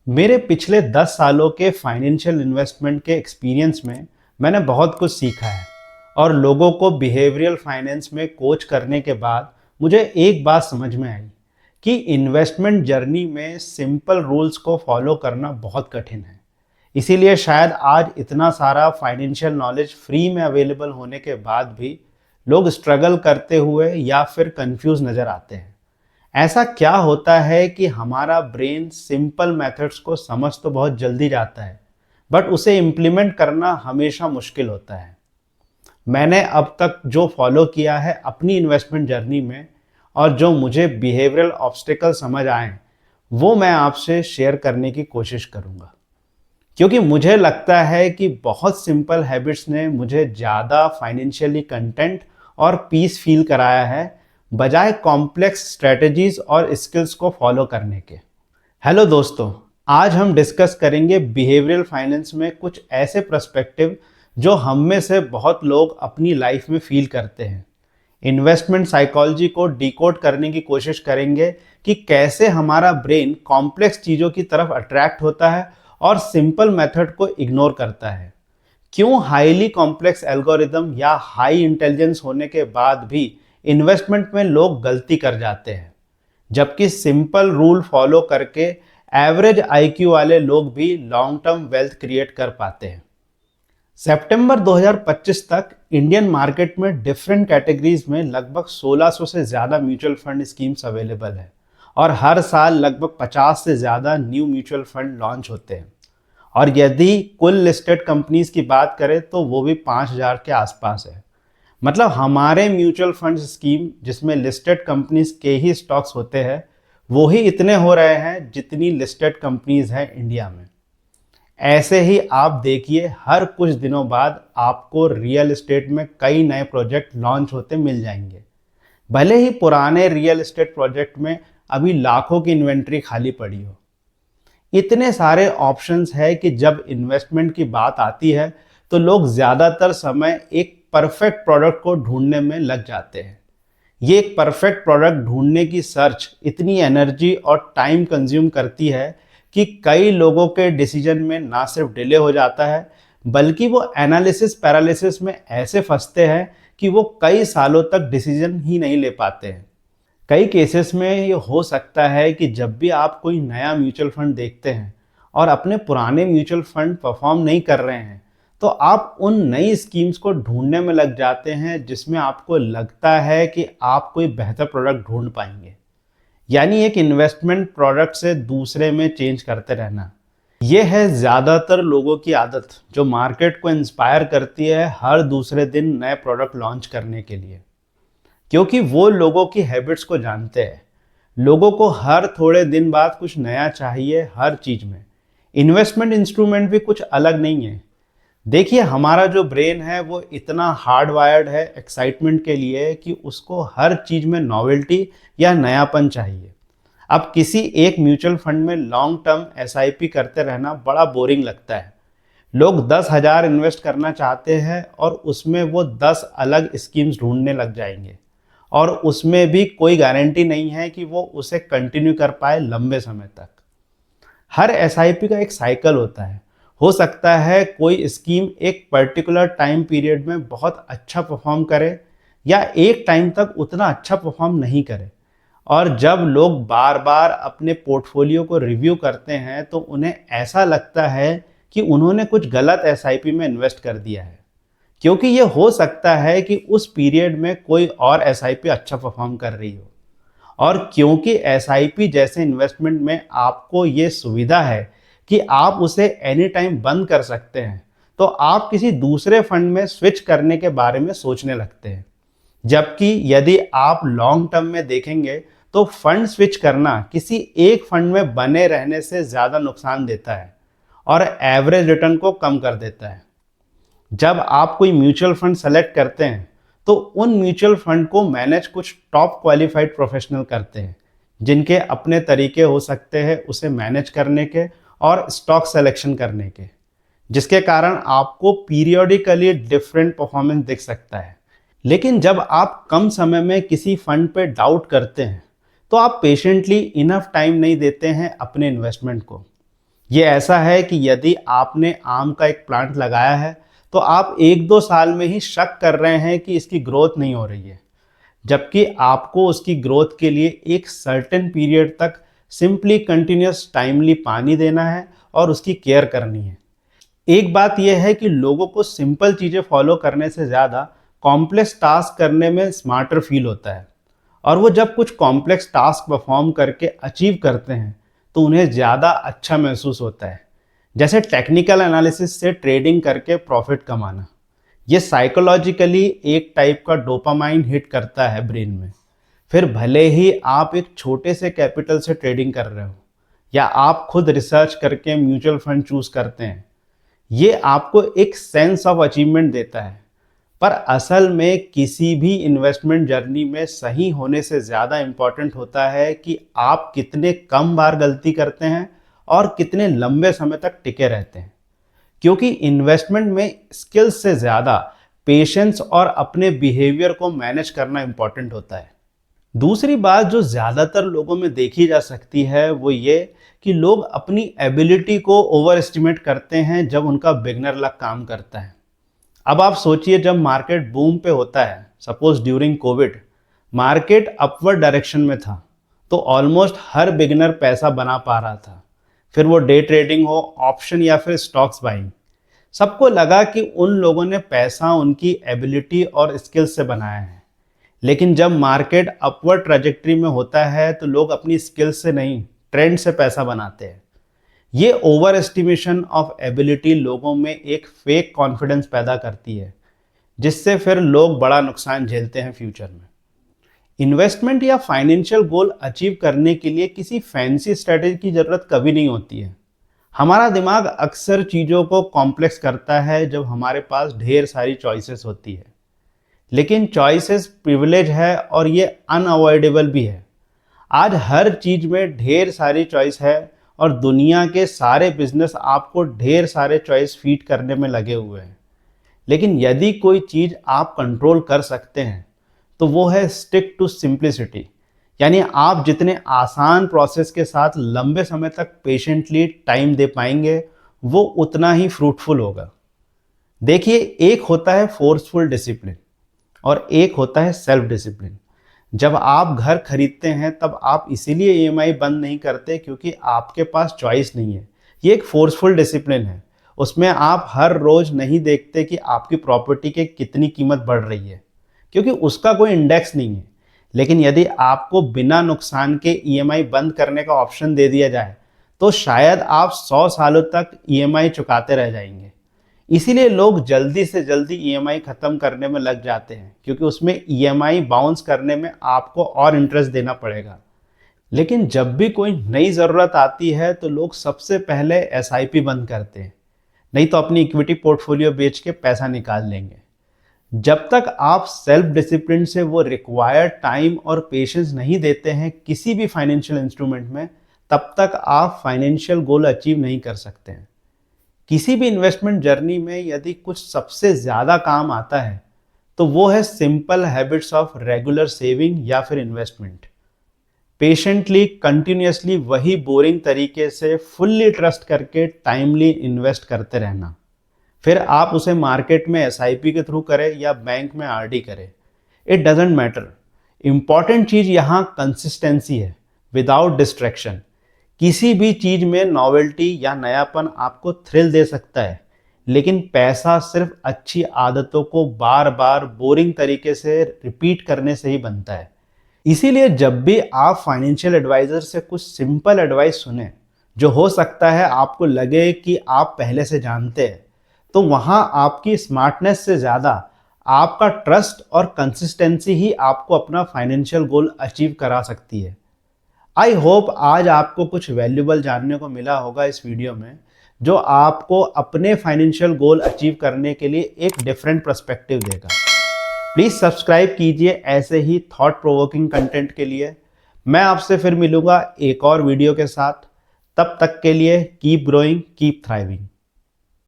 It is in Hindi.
मेरे पिछले 10 सालों के फाइनेंशियल इन्वेस्टमेंट के एक्सपीरियंस में मैंने बहुत कुछ सीखा है। और लोगों को बिहेवियरल फाइनेंस में कोच करने के बाद मुझे एक बात समझ में आई कि इन्वेस्टमेंट जर्नी में सिंपल रूल्स को फॉलो करना बहुत कठिन है। इसीलिए शायद आज इतना सारा फाइनेंशियल नॉलेज फ्री में अवेलेबल होने के बाद भी लोग स्ट्रगल करते हुए या फिर कंफ्यूज नज़र आते हैं। ऐसा क्या होता है कि हमारा ब्रेन सिंपल मेथड्स को समझ तो बहुत जल्दी जाता है, बट उसे इम्प्लीमेंट करना हमेशा मुश्किल होता है। मैंने अब तक जो फॉलो किया है अपनी इन्वेस्टमेंट जर्नी में और जो मुझे बिहेवियरल ऑब्स्टिकल समझ आए, वो मैं आपसे शेयर करने की कोशिश करूंगा। क्योंकि मुझे लगता है कि बहुत सिंपल हैबिट्स ने मुझे ज़्यादा फाइनेंशियली कंटेंट और पीस फील कराया है, बजाय कॉम्प्लेक्स स्ट्रेटजीज और स्किल्स को फॉलो करने के। हेलो दोस्तों, आज हम डिस्कस करेंगे बिहेवियरल फाइनेंस में कुछ ऐसे पर्सपेक्टिव जो हम में से बहुत लोग अपनी लाइफ में फील करते हैं। इन्वेस्टमेंट साइकोलॉजी को डिकोड करने की कोशिश करेंगे कि कैसे हमारा ब्रेन कॉम्प्लेक्स चीज़ों की तरफ अट्रैक्ट होता है और सिंपल मेथड को इग्नोर करता है। क्यों हाईली कॉम्प्लेक्स एल्गोरिदम या हाई इंटेलिजेंस होने के बाद भी इन्वेस्टमेंट में लोग गलती कर जाते हैं, जबकि सिंपल रूल फॉलो करके एवरेज आईक्यू वाले लोग भी लॉन्ग टर्म वेल्थ क्रिएट कर पाते हैं। सितंबर 2025 तक इंडियन मार्केट में डिफरेंट कैटेगरीज में लगभग 1600 से ज़्यादा म्यूचुअल फंड स्कीम्स अवेलेबल है और हर साल लगभग 50 से ज़्यादा न्यू म्यूचुअल फंड लॉन्च होते हैं। और यदि कुल लिस्टेड कंपनीज की बात करें तो वो भी 5000 के आसपास है। मतलब हमारे म्यूचुअल फंड स्कीम जिसमें लिस्टेड कंपनीज के ही स्टॉक्स होते हैं, वो ही इतने हो रहे हैं जितनी लिस्टेड कंपनीज हैं इंडिया में। ऐसे ही आप देखिए, हर कुछ दिनों बाद आपको रियल एस्टेट में कई नए प्रोजेक्ट लॉन्च होते मिल जाएंगे। भले ही पुराने रियल एस्टेट प्रोजेक्ट में अभी लाखों की इन्वेंट्री खाली पड़ी हो। इतने सारे ऑप्शंस है कि जब इन्वेस्टमेंट की बात आती है तो लोग ज़्यादातर समय एक परफेक्ट प्रोडक्ट को ढूंढने में लग जाते हैं। ये एक परफेक्ट प्रोडक्ट ढूंढने की सर्च इतनी एनर्जी और टाइम कंज्यूम करती है कि कई लोगों के डिसीजन में ना सिर्फ डिले हो जाता है, बल्कि वो एनालिसिस पैरालिसिस में ऐसे फंसते हैं कि वो कई सालों तक डिसीजन ही नहीं ले पाते हैं। कई केसेस में ये हो सकता है कि जब भी आप कोई नया म्यूचुअल फंड देखते हैं और अपने पुराने म्यूचुअल फंड परफॉर्म नहीं कर रहे हैं, तो आप उन नई स्कीम्स को ढूंढने में लग जाते हैं जिसमें आपको लगता है कि आप कोई बेहतर प्रोडक्ट ढूंढ पाएंगे। यानी एक इन्वेस्टमेंट प्रोडक्ट से दूसरे में चेंज करते रहना। ये है ज़्यादातर लोगों की आदत जो मार्केट को इंस्पायर करती है हर दूसरे दिन नए प्रोडक्ट लॉन्च करने के लिए, क्योंकि वो लोगों की हैबिट्स को जानते हैं। लोगों को हर थोड़े दिन बाद कुछ नया चाहिए हर चीज़ में। इन्वेस्टमेंट इंस्ट्रूमेंट भी कुछ अलग नहीं है। देखिए, हमारा जो ब्रेन है वो इतना हार्ड वायर्ड है एक्साइटमेंट के लिए कि उसको हर चीज़ में नॉवेल्टी या नयापन चाहिए। अब किसी एक म्यूचुअल फंड में लॉन्ग टर्म एसआईपी करते रहना बड़ा बोरिंग लगता है। लोग 10,000 इन्वेस्ट करना चाहते हैं और उसमें वो 10 अलग स्कीम्स ढूंढने लग जाएंगे, और उसमें भी कोई गारंटी नहीं है कि वो उसे कंटिन्यू कर पाए लंबे समय तक। हर एसआईपी का एक साइकिल होता है। हो सकता है कोई स्कीम एक पर्टिकुलर टाइम पीरियड में बहुत अच्छा परफॉर्म करे या एक टाइम तक उतना अच्छा परफॉर्म नहीं करे। और जब लोग बार बार अपने पोर्टफोलियो को रिव्यू करते हैं तो उन्हें ऐसा लगता है कि उन्होंने कुछ गलत एसआईपी में इन्वेस्ट कर दिया है, क्योंकि ये हो सकता है कि उस पीरियड में कोई और एसआईपी अच्छा परफॉर्म कर रही हो। और क्योंकि एसआईपी जैसे इन्वेस्टमेंट में आपको ये सुविधा है कि आप उसे एनी टाइम बंद कर सकते हैं, तो आप किसी दूसरे फंड में स्विच करने के बारे में सोचने लगते हैं। जबकि यदि आप लॉन्ग टर्म में देखेंगे तो फंड स्विच करना किसी एक फंड में बने रहने से ज़्यादा नुकसान देता है और एवरेज रिटर्न को कम कर देता है। जब आप कोई म्यूचुअल फंड सेलेक्ट करते हैं तो उन म्यूचुअल फंड को मैनेज कुछ टॉप क्वालिफाइड प्रोफेशनल करते हैं, जिनके अपने तरीके हो सकते हैं उसे मैनेज करने के और स्टॉक सिलेक्शन करने के, जिसके कारण आपको पीरियोडिकली डिफरेंट परफॉर्मेंस दिख सकता है। लेकिन जब आप कम समय में किसी फंड पे डाउट करते हैं तो आप पेशेंटली इनफ टाइम नहीं देते हैं अपने इन्वेस्टमेंट को। ये ऐसा है कि यदि आपने आम का एक प्लांट लगाया है तो आप 1-2 साल में ही शक कर रहे हैं कि इसकी ग्रोथ नहीं हो रही है, जबकि आपको उसकी ग्रोथ के लिए एक सर्टेन पीरियड तक सिंपली कंटिन्यूस टाइमली पानी देना है और उसकी केयर करनी है। एक बात यह है कि लोगों को सिंपल चीज़ें फॉलो करने से ज़्यादा कॉम्प्लेक्स टास्क करने में स्मार्टर फील होता है, और वो जब कुछ कॉम्प्लेक्स टास्क परफॉर्म करके अचीव करते हैं तो उन्हें ज़्यादा अच्छा महसूस होता है। जैसे टेक्निकल एनालिसिस से ट्रेडिंग करके प्रॉफिट कमाना, ये साइकोलॉजिकली एक टाइप का डोपामाइन हिट करता है ब्रेन में। फिर भले ही आप एक छोटे से कैपिटल से ट्रेडिंग कर रहे हो या आप खुद रिसर्च करके म्यूचुअल फंड चूज करते हैं, ये आपको एक सेंस ऑफ अचीवमेंट देता है। पर असल में किसी भी इन्वेस्टमेंट जर्नी में सही होने से ज़्यादा इम्पॉर्टेंट होता है कि आप कितने कम बार गलती करते हैं और कितने लंबे समय तक टिके रहते हैं, क्योंकि इन्वेस्टमेंट में स्किल्स से ज़्यादा पेशेंस और अपने बिहेवियर को मैनेज करना इम्पॉर्टेंट होता है। दूसरी बात जो ज़्यादातर लोगों में देखी जा सकती है वो ये कि लोग अपनी एबिलिटी को ओवर एस्टिमेट करते हैं जब उनका बिगनर लक काम करता है। अब आप सोचिए, जब मार्केट बूम पे होता है, suppose during Covid, market upward direction में था तो ऑलमोस्ट हर बिगनर पैसा बना पा रहा था। फिर वो डे ट्रेडिंग हो, ऑप्शन या फिर स्टॉक्स बाइंग, सबको लगा कि उन लोगों ने पैसा उनकी एबिलिटी और स्किल्स से बनाया है। लेकिन जब मार्केट अपवर्ड ट्रैजेक्टरी में होता है तो लोग अपनी स्किल्स से नहीं, ट्रेंड से पैसा बनाते हैं। ये ओवर एस्टिमेशन ऑफ एबिलिटी लोगों में एक फेक कॉन्फिडेंस पैदा करती है, जिससे फिर लोग बड़ा नुकसान झेलते हैं फ्यूचर में। इन्वेस्टमेंट या फाइनेंशियल गोल अचीव करने के लिए किसी फैंसी स्ट्रेटेजी की ज़रूरत कभी नहीं होती है। हमारा दिमाग अक्सर चीज़ों को कॉम्प्लेक्स करता है जब हमारे पास ढेर सारी चॉइसेस होती है, लेकिन चॉइसेस प्रिविलेज है और ये अनअवॉइडेबल भी है। आज हर चीज़ में ढेर सारी चॉइस है और दुनिया के सारे बिजनेस आपको ढेर सारे चॉइस फीड करने में लगे हुए हैं। लेकिन यदि कोई चीज़ आप कंट्रोल कर सकते हैं तो वो है स्टिक टू सिंप्लिसिटी, यानी आप जितने आसान प्रोसेस के साथ लंबे समय तक पेशेंटली टाइम दे पाएंगे वो उतना ही फ्रूटफुल होगा। देखिए, एक होता है फोर्सफुल डिसिप्लिन और एक होता है सेल्फ डिसिप्लिन। जब आप घर खरीदते हैं तब आप इसीलिए ईएमआई बंद नहीं करते क्योंकि आपके पास चॉइस नहीं है। ये एक फोर्सफुल डिसिप्लिन है। उसमें आप हर रोज नहीं देखते कि आपकी प्रॉपर्टी की कितनी कीमत बढ़ रही है, क्योंकि उसका कोई इंडेक्स नहीं है। लेकिन यदि आपको बिना नुकसान के ईएमआई बंद करने का ऑप्शन दे दिया जाए तो शायद आप 100 सालों तक ईएमआई चुकाते रह जाएंगे। इसीलिए लोग जल्दी से जल्दी ईएमआई खत्म करने में लग जाते हैं, क्योंकि उसमें ईएमआई बाउंस करने में आपको और इंटरेस्ट देना पड़ेगा। लेकिन जब भी कोई नई ज़रूरत आती है तो लोग सबसे पहले एसआईपी बंद करते हैं, नहीं तो अपनी इक्विटी पोर्टफोलियो बेच के पैसा निकाल लेंगे। जब तक आप सेल्फ डिसिप्लिन से वो रिक्वायर्ड टाइम और पेशेंस नहीं देते हैं किसी भी फाइनेंशियल इंस्ट्रूमेंट में, तब तक आप फाइनेंशियल गोल अचीव नहीं कर सकते हैं। किसी भी इन्वेस्टमेंट जर्नी में यदि कुछ सबसे ज़्यादा काम आता है तो वो है simple habits of regular saving या फिर इन्वेस्टमेंट। पेशेंटली कंटिन्यूसली वही बोरिंग तरीके से फुल्ली ट्रस्ट करके टाइमली इन्वेस्ट करते रहना। फिर आप उसे मार्केट में एसआईपी के थ्रू करें या बैंक में आरडी करें, इट डजेंट मैटर। इंपॉर्टेंट चीज़ यहाँ कंसिस्टेंसी है विदाउट डिस्ट्रैक्शन। किसी भी चीज़ में नॉवेल्टी या नयापन आपको थ्रिल दे सकता है, लेकिन पैसा सिर्फ अच्छी आदतों को बार बार बोरिंग तरीके से रिपीट करने से ही बनता है। इसीलिए जब भी आप फाइनेंशियल एडवाइज़र से कुछ सिंपल एडवाइस सुने जो हो सकता है आपको लगे कि आप पहले से जानते हैं, तो वहाँ आपकी स्मार्टनेस से ज़्यादा आपका ट्रस्ट और कंसिस्टेंसी ही आपको अपना फाइनेंशियल गोल अचीव करा सकती है। आई होप आज आपको कुछ वैल्यूबल जानने को मिला होगा इस वीडियो में, जो आपको अपने फाइनेंशियल गोल अचीव करने के लिए एक डिफरेंट पर्सपेक्टिव देगा। प्लीज़ सब्सक्राइब कीजिए ऐसे ही थॉट प्रोवोकिंग कंटेंट के लिए। मैं आपसे फिर मिलूंगा एक और वीडियो के साथ। तब तक के लिए कीप ग्रोइंग, कीप थ्राइविंग।